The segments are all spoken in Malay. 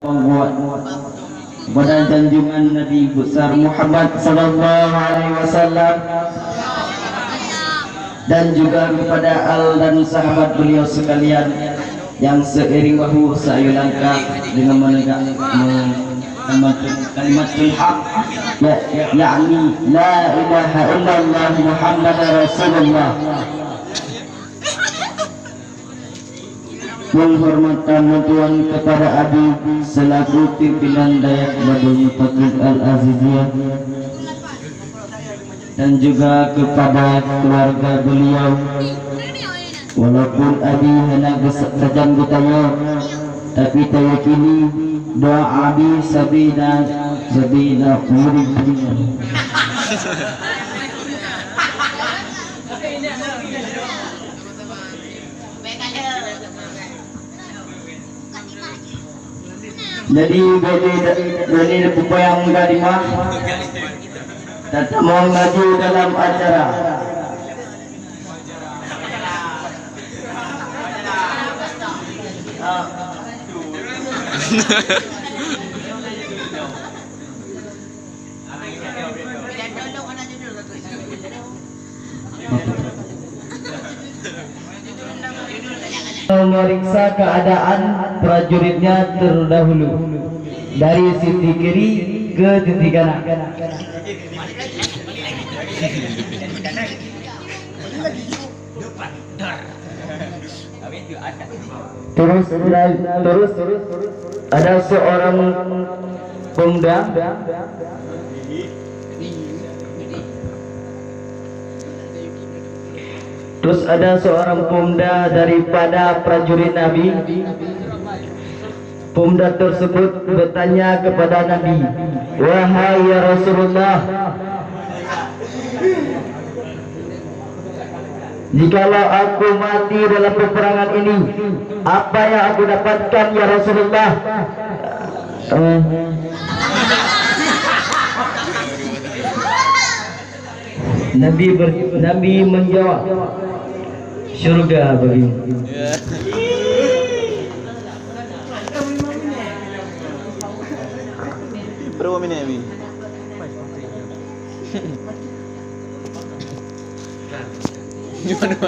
membuat pada junjungan Nabi besar Muhammad sallallahu alaihi wasallam dan juga kepada al dan sahabat beliau sekalian yang seiring bahu saya langkah dengan menegakkan kalimatul haq yakni la ilaha illallah Muhammad Rasulullah. Penghormatan mutuan kepada Abi selaku pimpinan Dayak Badul Mutaqid Al-Aziziyah dan juga kepada keluarga beliau, walaupun Abi hanya sajam bertanya, tapi saya yakini doa Abi sabina murid. Jadi dari upaya menggadimah tetap mau maju dalam acara. Memeriksa keadaan prajuritnya terdahulu dari sisi kiri ke sisi kanan. Terus ada seorang pemuda daripada prajurit Nabi. Pemuda tersebut bertanya kepada Nabi, "Wahai ya Rasulullah, jikalau aku mati dalam peperangan ini, apa yang aku dapatkan ya Rasulullah?" Nabi menjawab, "Syurga bagimu." Berapa minit ni? Gimana?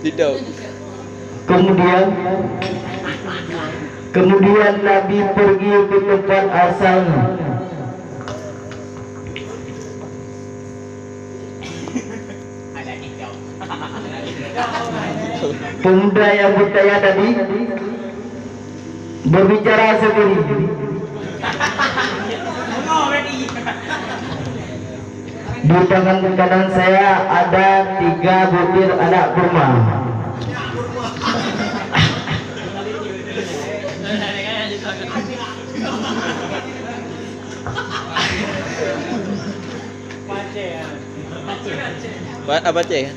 Tidak. Kemudian Nabi pergi ke tempat asalnya. Pemuda yang bertanya tadi berbicara sendiri. Di tangan kanan saya ada 3 butir anak kurma. Apa cek?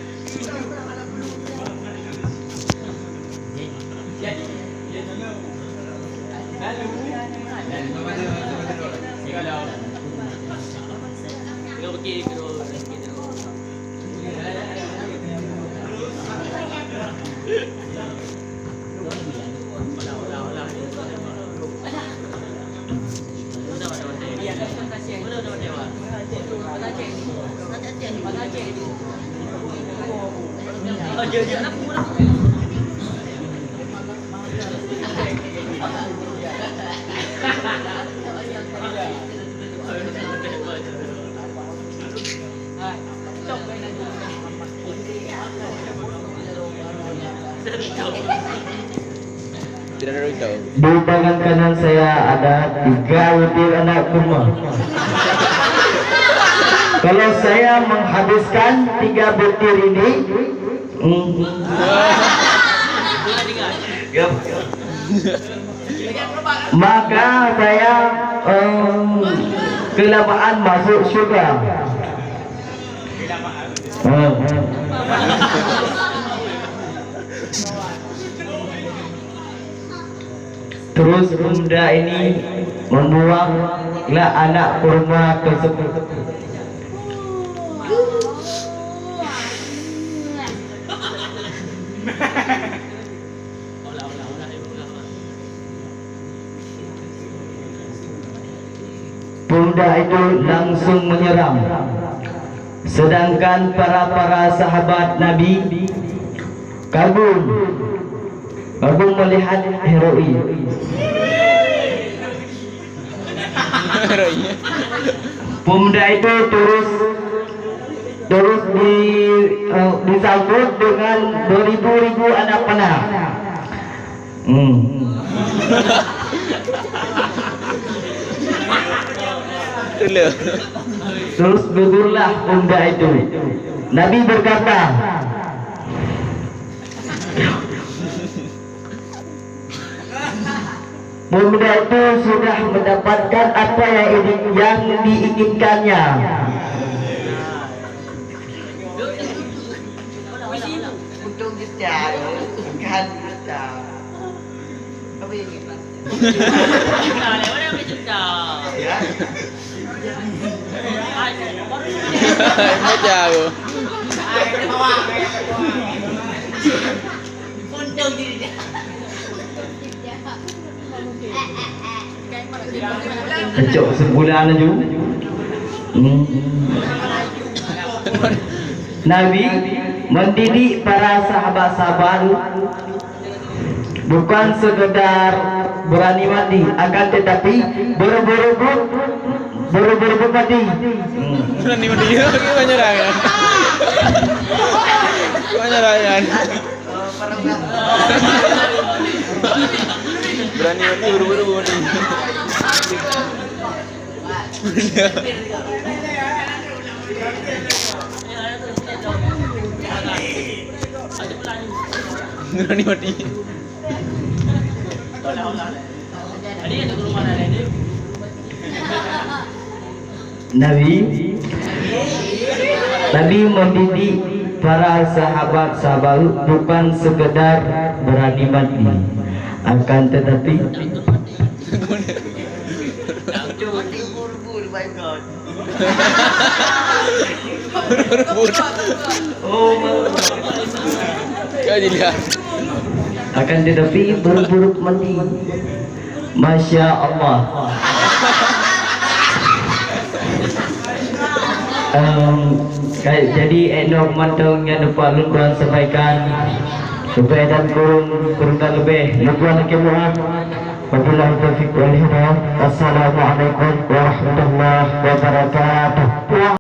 Tidak ada itu. Di tangan kanan saya ada 3 butir anak kurma. Kalau saya menghabiskan 3 butir ini, maka saya kelamaan masuk syurga. Terus pemuda ini membuanglah anak kurma tersebut. pemuda itu langsung menyerang. Sedangkan para sahabat Nabi kagum melihat heroi. Pemuda itu terus disambut dengan beribu-ribu anak panah. Terus gugurlah pemuda itu. Nabi berkata, pemuda itu sudah mendapatkan apa yang diinginkannya. Untung kita kan kita. Apa ini? Ya. Baca aku. Untung dirinya. Kecok sebulan aja. Nabi mendidik para sahabat-sahabat bukan sekedar berani mati, akan tetapi berebut mati. Berani mati gimana nyerangan? Gimana nyerangan? Berani mati buru-buru mati. Berani mati. Nabi mendidik para sahabat-sahabat bukan sekedar berani mati, akan tetapi Kau dilihat. akan tetapi berburu mati. Masya Allah. Jadi Nok Mantong yang dapat lukuan sampaikan supaya dan kurun dan lebih lukuan kemuliaan. Wabillahi taufiq wal hidayah. Wassalamualaikum warahmatullahi wabarakatuh.